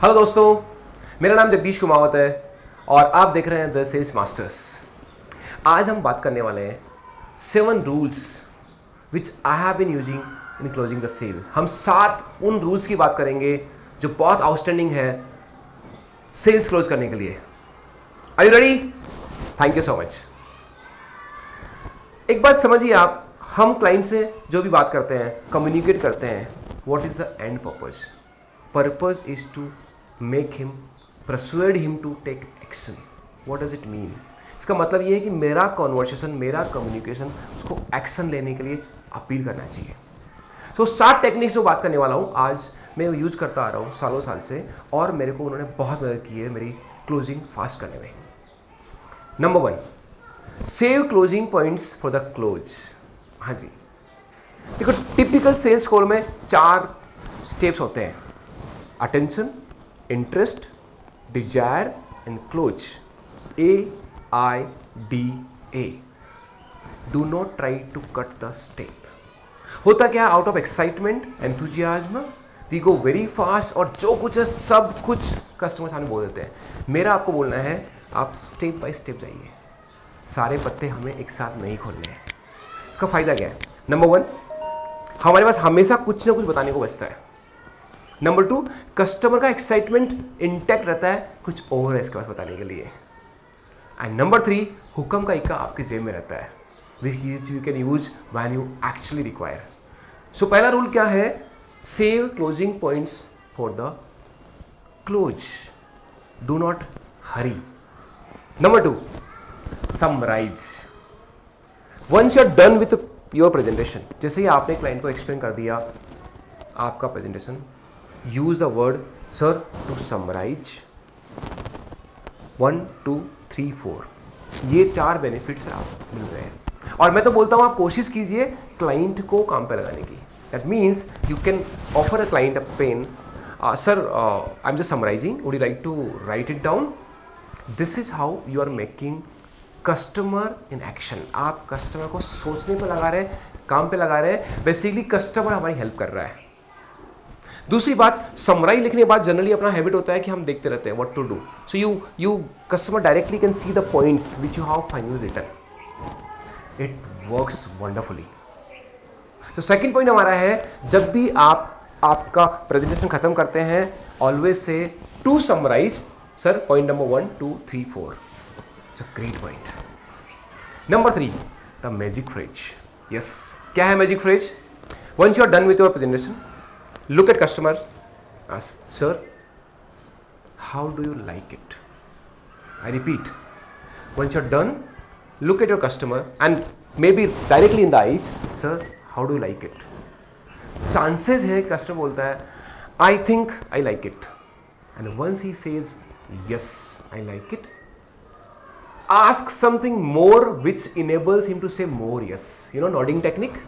Hello दोस्तों, मेरा नाम जगदीश कुमावत है और आप देख रहे हैं द सेल्स मास्टर्स। आज हम बात करने वाले हैं 7 rules which I have been using in closing the sale. हम 7 उन रूल्स की बात करेंगे जो बहुत आउटस्टैंडिंग है सेल्स क्लोज करने के लिए। Are you ready? Thank you so much. एक बात समझिए आप, हम क्लाइंट से जो भी बात करते हैं, कम्युनिकेट करते हैं, what is the end purpose? Purpose is to make him, persuade him to take action. What does it mean? इसका मतलब ये है कि मेरा कॉन्वर्सेशन, मेरा कम्युनिकेशन उसको एक्शन लेने के लिए अपील करना चाहिए। तो 7 टेक्निक्स जो बात करने वाला हूँ आज मैं यूज करता आ रहा हूँ सालों साल से, और मेरे को उन्होंने बहुत मदद की है मेरी क्लोजिंग फास्ट करने में। Number 1, save closing points for the close. हाँ जी, देखो टिपिकल सेल्स कॉल में 4 स्टेप्स होते हैं: attention, interest, desire and close. AIDA। Do not try to cut the step. होता क्या है, out of excitement, enthusiasm, we go very fast और जो कुछ है सब कुछ कस्टमर सामने बोल देते हैं। मेरा आपको बोलना है आप स्टेप बाय स्टेप जाइए, सारे पत्ते हमें एक साथ नहीं खोलने हैं। इसका फायदा क्या है? नंबर 1, हमारे पास हमेशा कुछ ना कुछ बताने को बचता है। नंबर 2, कस्टमर का एक्साइटमेंट इंटैक्ट रहता है, कुछ और है इसके पास बताने के लिए। एंड नंबर 3, हुक्म का इक्का आपके जेब में रहता है, which you can use when you actually require. So पहला रूल क्या है? Save closing points for the close, do not hurry. Number 2, summarize. Once you are done with your presentation, जैसे ही आपने क्लाइंट को एक्सप्लेन कर दिया आपका presentation, use the word sir to summarize 1 2 3 4। ये 4 बेनिफिट्स आप मिल रहे हैं और मैं तो बोलता हूँ आप कोशिश कीजिए क्लाइंट को काम पे लगाने की। That means you can offer a client a pen, sir I am just summarising, would you like to write it down? This is how you are making customer in action. आप customer को सोचने पर लगा रहे हैं, काम पे लगा रहे हैं। बेसिकली कस्टमर हमारी हेल्प कर रहा है। दूसरी बात, समराइज लिखने के बाद जनरली अपना हैबिट होता है कि हम देखते रहते हैं what to do. So you customer directly can see the points which you have finally written. It works wonderfully. तो सेकंड पॉइंट हमारा है, जब भी आप आपका प्रेजेंटेशन खत्म करते हैं, always say to summarise sir point number 1 2 3 4। It's a great point. Number 3, the magic phrase. Yes, क्या है magic phrase? Once you are done with your presentation, look at customers, ask, sir, how do you like it? I repeat, once you're done, look at your customer and maybe directly in the eyes, sir, how do you like it? Chances है customer बोलता है I think I like it, and once he says yes I like it, ask something more which enables him to say more yes. You know nodding technique.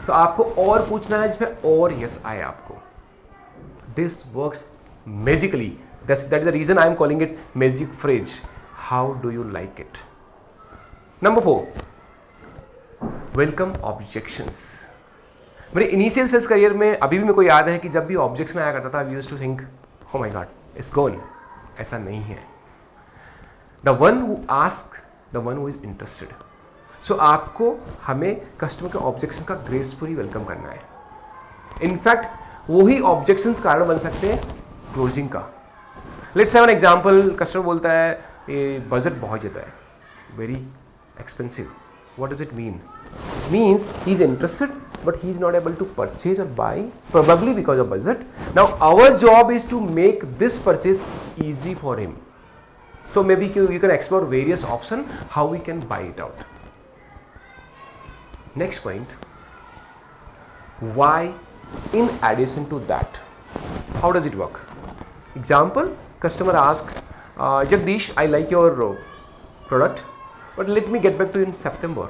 तो आपको और पूछना है जिसमें और यस आए आपको। This works magically, that is the reason I am calling it magic phrase. How do you like it? Number 4, welcome objections. मेरे इनिशियल सेल्स करियर में अभी भी मेरे को याद है कि जब भी ऑब्जेक्शन आया करता था, we used to think oh my god it's gone. ऐसा नहीं है। The one who ask, the one who is interested. So आपको हमें कस्टमर के ऑब्जेक्शन का ग्रेसफुली वेलकम करना है। इनफैक्ट वही ऑब्जेक्शन कारण बन सकते हैं क्लोजिंग का। Let's have an example. Customer बोलता है ये बजट बहुत ज़्यादा है, very expensive. What does it mean? Means he is interested but he is not able to purchase और buy, probably because of budget. Now our job is to make this purchase easy for him. So may be you can explore various option how we can buy it out. Next point, why in addition to that? How does it work? Example, customer asks, Jagdish, I like your product, but let me get back to you in September.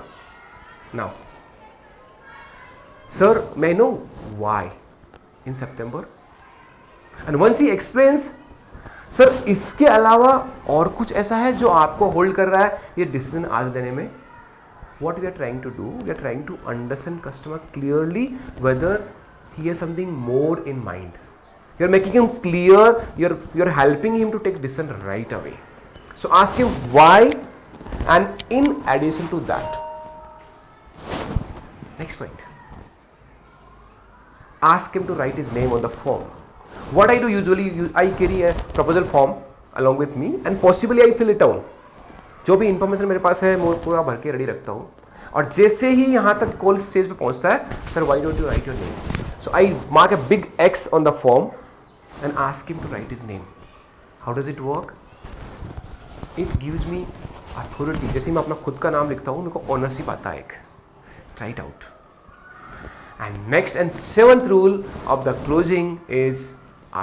Now, sir, may I know why in September? And once he explains, sir, इसके अलावा और कुछ ऐसा है जो आपको hold कर रहा है ये डिसीजन आज लेने में? What we are trying to do, we are trying to understand customer clearly whether he has something more in mind. You're making him clear, you're helping him to take decision right away. So ask him why, and in addition to that, next point, ask him to write his name on the form. What I do usually, I carry a proposal form along with me and possibly I fill it down. जो भी information मेरे पास है मैं पूरा भर के ready रखता हूँ, और जैसे ही यहाँ तक कॉल स्टेज पे पहुँचता है, sir why don't you right your name, so I mark a big x on the form and ask him to write his name. How does it work? It gives me authority. जैसे मैं अपना खुद का नाम लिखता हूँ, मेरे को ऑनरशिप आता है एक. Try it out. And next and seventh rule of the closing is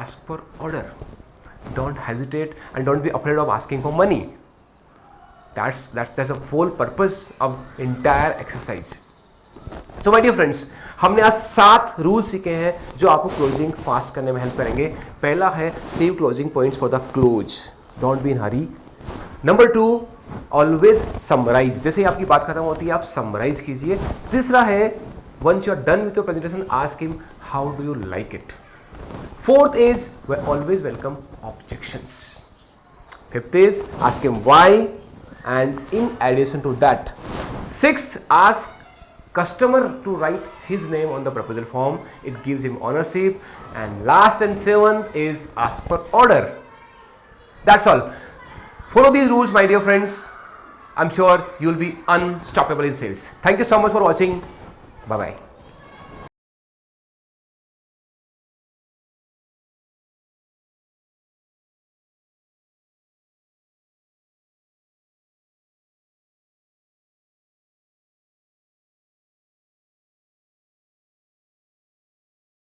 ask for order. Don't hesitate and don't be afraid of asking for money. That's the whole purpose of entire exercise. So my dear friends, हमने आज 7 rule सीखे हैं जो आपको closing fast करने में help करेंगे. पहला है save closing points for the close, don't be in hurry. Number 2, always summarise, जैसे ही आपकी बात खत्म होती है आप समराइज कीजिए. तीसरा है once you are done with your presentation ask him how do you like it. Fourth is always welcome objections. Fifth is ask him why, and in addition to that, sixth, ask customer to write his name on the proposal form. It gives him ownership. And last and seventh is ask for order. That's all. Follow these rules, my dear friends. I'm sure you'll be unstoppable in sales. Thank you so much for watching. Bye bye.